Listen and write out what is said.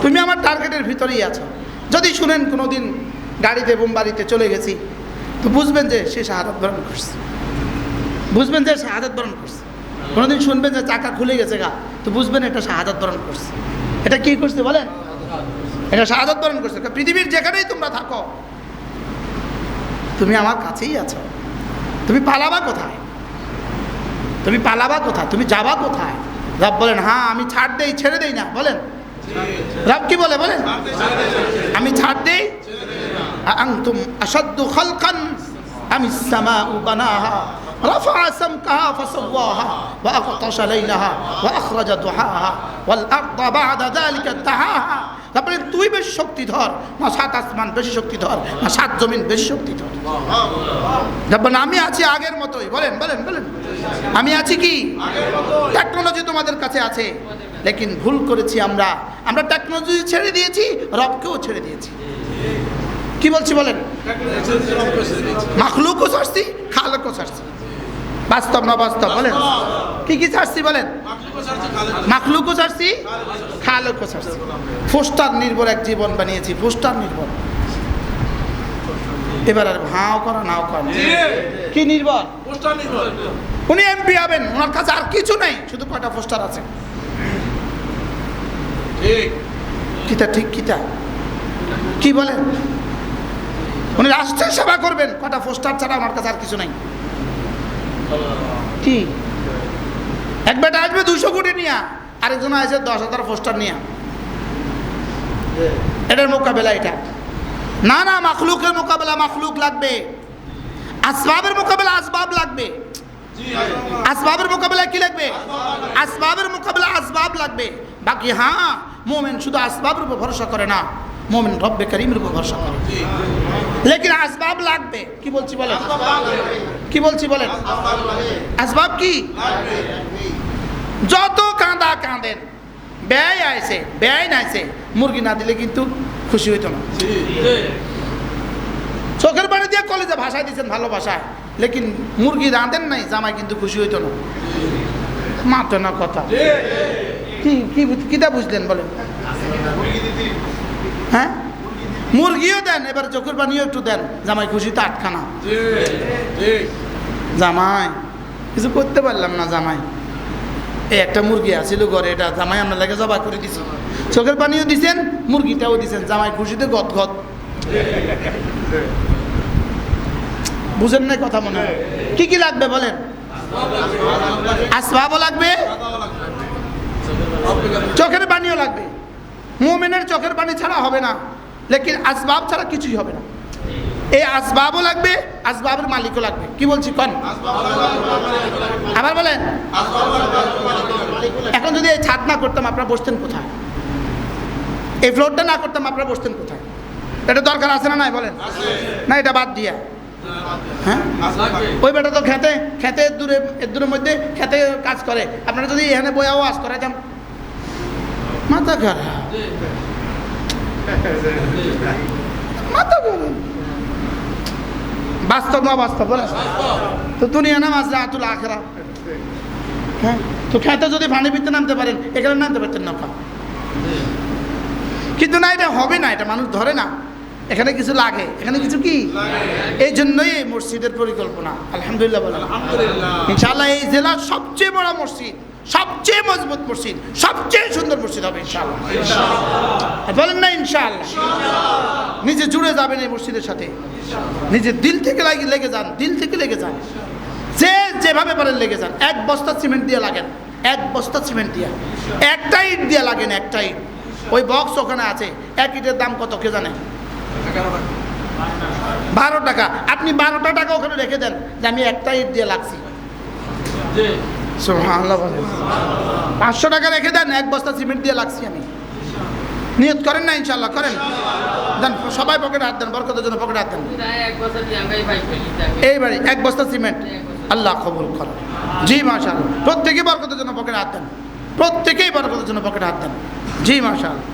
তুমি আমার টার্গেটের ভিতরেই আছো। যদি শুনেন কোনোদিন গাড়িতে বোমবাড়িতে চলে গেছি, তো বুঝবেন যে সে শাহাদাত বরণ করছে, বুঝবেন যে শাহাদাত বরণ করছে। কোনোদিন শুনবেন যে চাকা খুলে গেছে গা, তো বুঝবেন এটা শাহাদাত বরণ করছে। এটা কি করছে বলেন? এটা শাহাদাত বরণ করছে। পৃথিবীর যেখানেই তোমরা থাকো, তুমি আমার কাছেই আছো। তুমি পালাবা কোথায়? তুমি পালাবা কোথায়? তুমি যাবা কোথায়? রব বলেন, হ্যাঁ আমি ছাড় দেই, ছেড়ে দেই না। বলেন রব কি বলে? বলেন আমি ছাড় দেই। আনতুম আশাদ্দু খালকান আমিস সামাউ বানাহা রাফা সামকাহা ফাসাওয়াহা ওয়া আগতাশা লাইলাহা ওয়া আখরাজা দুহাহা ওয়াল আরদা বা'দা যালিকা দাহাহা। তারপরে তুই বেশি শক্তিধর না সাত আসমান বেশি শক্তিধর না সাত জমিন বেশি শক্তিধর? যখন আমি আছি আগের মতোই। বলেন বলেন বলেন আমি আছি কি? টেকনোলজি তোমাদের কাছে আছে, লেকিন ভুল করেছি আমরা। আমরা টেকনোলজি ছেড়ে দিয়েছি, রবকেও ছেড়ে দিয়েছি। কি বলছি বলেন? মাখলুকও ছাড়ছি, খালেকও ছাড়ছি। বাস্তব না বাস্তব? বলেন কি কি ছাড়ছি বলেন? মাখলুকও ছাড়ছি, খালেকও ছাড়ছি। পোস্টার নির্ভর এক জীবন বানিয়েছি, পোস্টার নির্ভর। এবার আর হাও করা নাও করা কি নির্ভর? উনি এমপি হবেন, ওনার কাছে আর কিছু নেই, শুধু কয়টা পোস্টার আছে। কিতা ঠিক কিতা কি বলেন? উনি রাষ্ট্রের সেবা করবেন, কয়টা পোস্টার ছাড়া আমার কাছে আর কিছু নাই। কি এক বেটা আসবে 200 কোটি নিয়ে, আরেকজন আসে 10,000 পোস্টার নিয়ে। এটার মোকাবেলা এটা না। না, মাখলুকের মোকাবেলা মাখলুক লাগবে, আসবাবের মোকাবেলা আসবাব লাগবে। আসবাবের মোকাবেলা কি লাগবে? আসবাবের মোকাবেলা আসবাব লাগবে। বাকি হ্যাঁ, মোমেন শুধু আসবাবের উপর ভরসা করে না, মোমেন রব্বে করিমের উপর ভরসা করে। লেকিন আসবাব লাগবে। কি বলছি বলেন? কি বলছি বলেন? আসবাব কি? যত কাঁদা কাঁদেন, ব্যয় আইছে ব্যয় নাইছে, মুরগি না দিলে কিন্তু খুশি হইতো না। চোখের পানি দিয়ে কলেজে ভাষায় দিচ্ছেন ভালো ভাষায়, লেকিন মুরগি রাঁধেন নাই, জামাই কিন্তু খুশি হইতো না। মাতো না কথা। কি কি কিটা বুঝলেন বলেন? হ্যাঁ, মুরগিও দেন, এবার চোখের পানিও একটু দেন, জামাই খুশি তো আটখানা। জামাই কিছু করতে পারলাম না, জামাই এই একটা মুরগি আছিল ঘরে, এটা জামাই আমরা লাগে জবাই করে দিছি। চোখের পানিও দিছেন, মুরগিটাও দিছেন, জামাই খুশিতে গদ গদ। বুঝেন না কথা মনে হয়? কি কি লাগবে বলেন? আসবাবও লাগবে, চোখের পানিও লাগবে। মুমিনের চোখের পানি ছাড়া হবে না, লেকিন আসবাব ছাড়া কিছুই হবে না। এই আসবাবও লাগবে, আসবাবের মালিকও লাগবে। কি বলছি কন? আবার বলেন। এখন যদি এই ছাদ না করতাম আপনারা বসতেন কোথায়? এই ফ্লোরটা না করতাম আপনারা বসতেন কোথায়? এটা দরকার আছে না নাই বলেন? না এটা বাদ দিয়া, হ্যাঁ ওই বেটা তো খেতে খেতে দূরের মধ্যে খেতে কাজ করে, আপনারা যদি এখানে বইয়াও আজ করে যান, মাথা খারাপ, মাথা খারাপ। বাস্তব না বাস্তব বলে তো দুনিয়া নাম আছে আতুল আখেরা। হ্যাঁ, তো খেতে যদি পানি পিতে নামতে পারেন, এখানে নামতে পারতেন না। কিন্তু না, এটা হবে না, এটা মানুষ ধরে না। এখানে কিছু লাগে, এখানে কিছু কি, এই জন্যই এই মসজিদের পরিকল্পনা। আলহামদুলিল্লাহ বলেন ইনশাআল্লাহ এই জেলার সবচেয়ে বড় মসজিদ, সবচেয়ে মজবুত মসজিদ, সবচেয়ে সুন্দর মসজিদ হবে ইনশাআল্লাহ। বলেন না ইনশাআল্লাহ? নিজে জুড়ে যাবেন এই মসজিদের সাথে, নিজের দিল থেকে লেগে যান, দিল থেকে লেগে যান, যে যেভাবে পারেন লেগে যান। 1 বস্তা সিমেন্ট দিয়ে লাগেন, 1 বস্তা সিমেন্ট দিয়ে, একটা ইট দিয়ে লাগেন, একটা ইট। ওই বক্স ওখানে আছে, 1 ইটের দাম কত কে জানে? 12 টাকা। আপনি 12টা টাকা ওখানে রেখে দেন যে আমি একটা ইট দিয়ে লাগছি। সুবহানাল্লাহ বলেন। 500 টাকা রেখে দেন, 1 বস্তা সিমেন্ট দিয়ে লাগছি আমি। নিয়ত করেন না ইনশাআল্লাহ? করেন। দেন সবাই পকেটে হাত দেন, বরকতের জন্য পকেটে হাত দেন। এইবারে 1 বস্তা সিমেন্ট আল্লাহ কবুল করে। জি মাশাআল্লাহ। প্রত্যেকেই বরকতের জন্য পকেটে হাত দেন, প্রত্যেকেই বরকতের জন্য পকেটে হাত দেন। জি মাশাআল্লাহ।